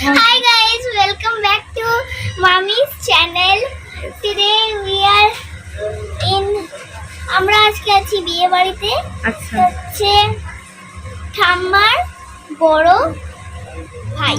Hi guys, welcome back to Mommy's channel. Today we are in আমরা আজকে আছি বিয়ে বাড়িতে। আচ্ছা, হচ্ছে ঠাম্মার বড় ভাই।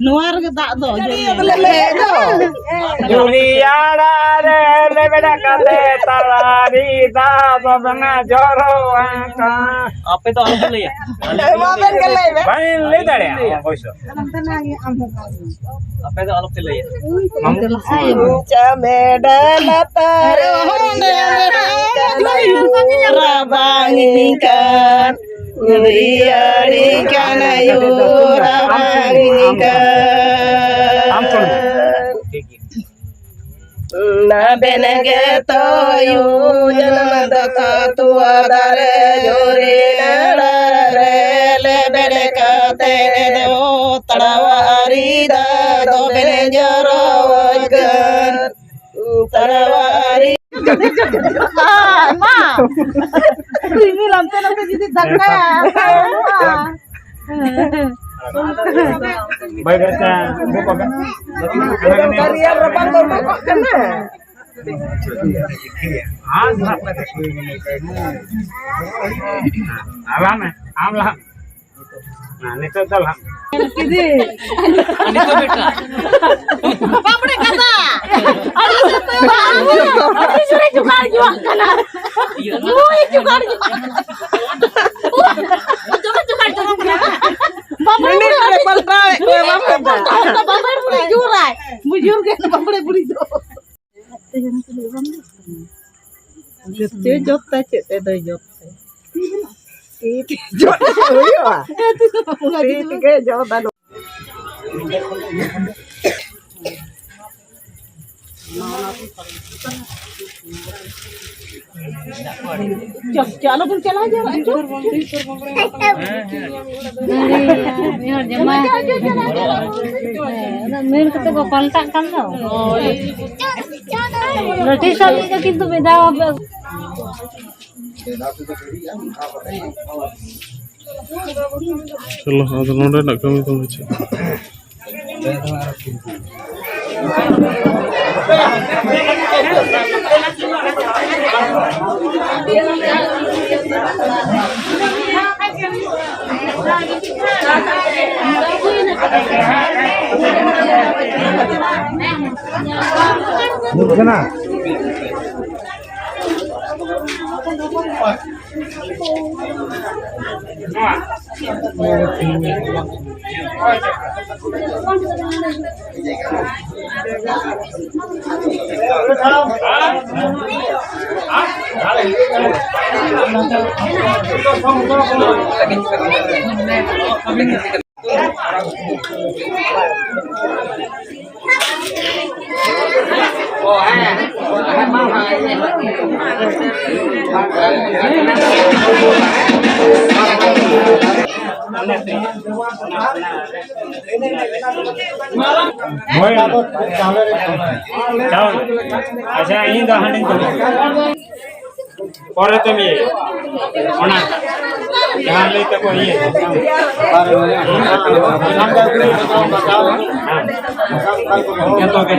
Nuar ke tak do Juliana re lebeda kate talari da babna joro ka ape to alap le ya Maben ke le bhai le dare koiso ape to alap le ya Chameda latare rabangingkan Uriari kana yurabangingkan Na benege toyu janadata tuadare jori narare lebere kate do tarawari da do bene jarawagan tarawari Ma ini lantai jadi dangka ya bhai beta Karya berapa kok kena alam amlah nah nito dalam ini beta papde kata ada sudah juga jual kana muy juga coba papde level try papde buri jurai mujur ke papde buri do Jotte jotta cete do jotte Iti jotta yo Iti ke jotta do चलो फिर चला जा मेरे को तो पलटा कर दो रोटी सब्जी का किंतु बेदा चलो आज नोडे ना कमी तो मुझे Bukan अच्छा इन द हंडिंग परे तुम ये ओना यहाँ ले तक ये ये तो के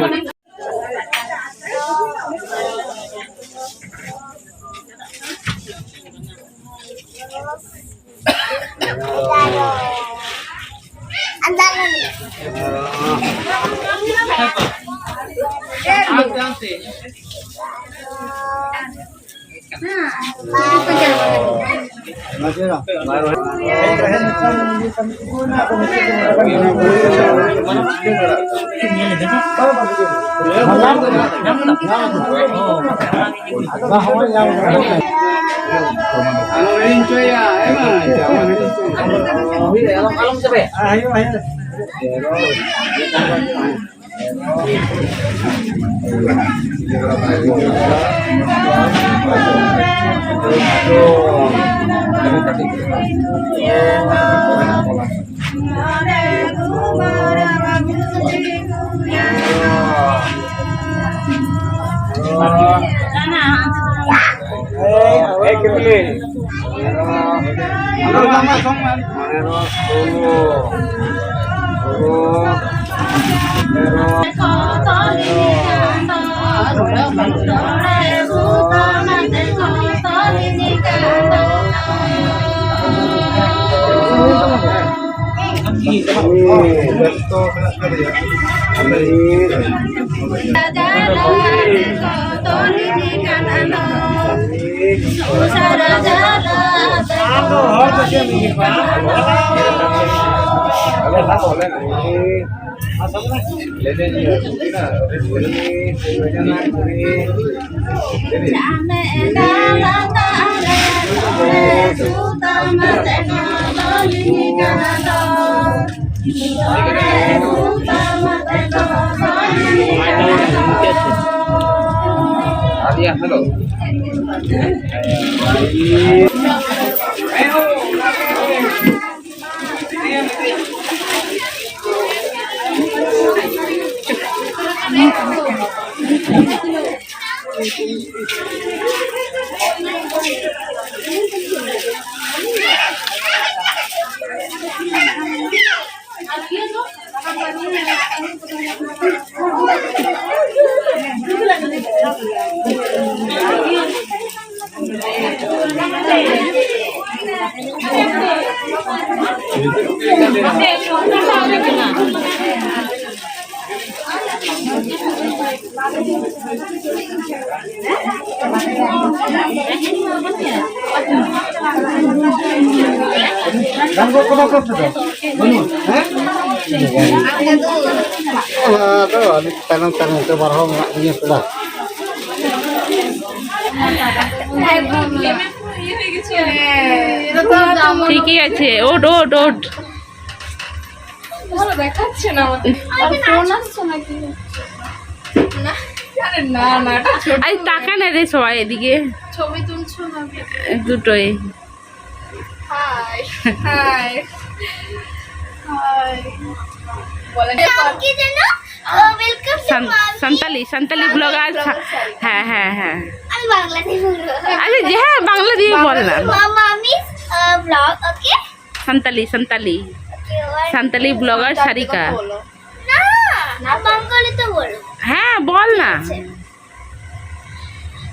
हेलो ঠিকই আছে ওট ওট ওট ভালো দেখাচ্ছে না আমাদের ফোন আসছে নাকি না আরে না না এটা ছোট আরে টাকা না রে সবাই এদিকে ছবি তুলছো না দুটোই হাই হাই হাই বলে কি জানো welcome to Santali Santali blogger হ্যাঁ হ্যাঁ হ্যাঁ আমি বাংলাতে বলবো আরে যে হ্যাঁ বাংলা দিয়ে বললাম মামিস ব্লগ ওকে সান্তালি সান্তালি সান্তালি ব্লগার সারিকা না না বাঙালি তো বলো হ্যাঁ বল না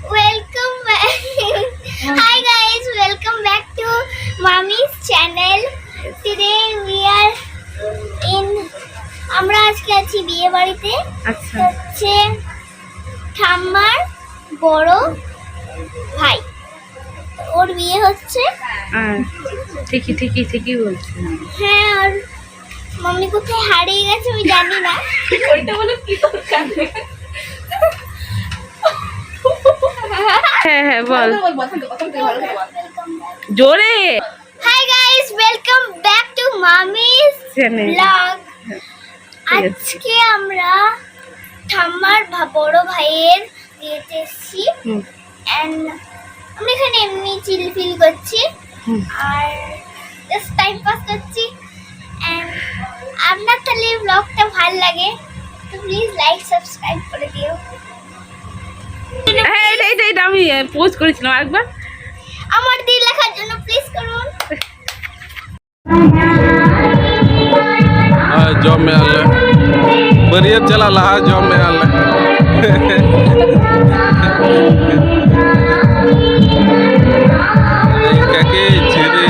welcome hi guys welcome back to মামিস channel today we are in আমরা আজকে আছি বিয়ে বাড়িতে আচ্ছা হচ্ছে ঠাম্মার বড় ভাই ওর বিয়ে হচ্ছে ঠিকই ঠিকই ঠিকই বলছি হ্যাঁ আর মাম্মি কোথায় হারিয়ে গেছে আমি জানি না ওইটা বলে কি দরকার হ্যাঁ হ্যাঁ বল বল বসন্ত বসন্ত ভালো বল জোরে hi guys welcome back to মামিস channel blog আজকে আমরা ঠাম্মার বড় ভাইয়ের বিয়েতে এসেছি অ্যান্ড আমরা এখানে এমনি চিল ফিল করছি আর জাস্ট টাইম পাস করছি অ্যান্ড আপনার তাহলে ব্লগটা ভালো লাগে তো প্লিজ লাইক সাবস্ক্রাইব করে দিও। হ্যাঁ এটা আমি পোস্ট করেছিলাম একবার। আমার দিল লেখার জন্য প্লিজ করুন। जॉब में आल बरियत चला लहा जॉब में आल काके झिरे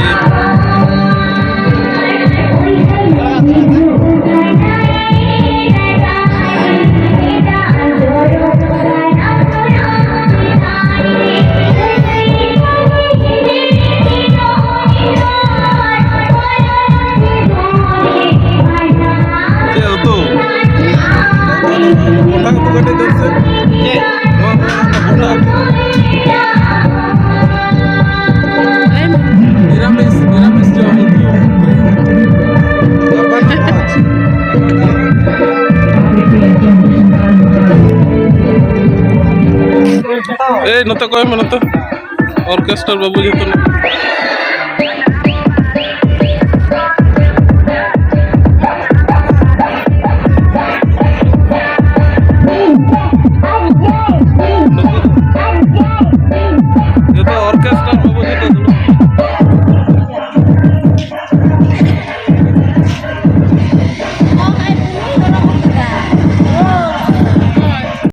निरामिष जो ए नतो कहे मन तो ऑर्केस्ट्रा बाबू जतो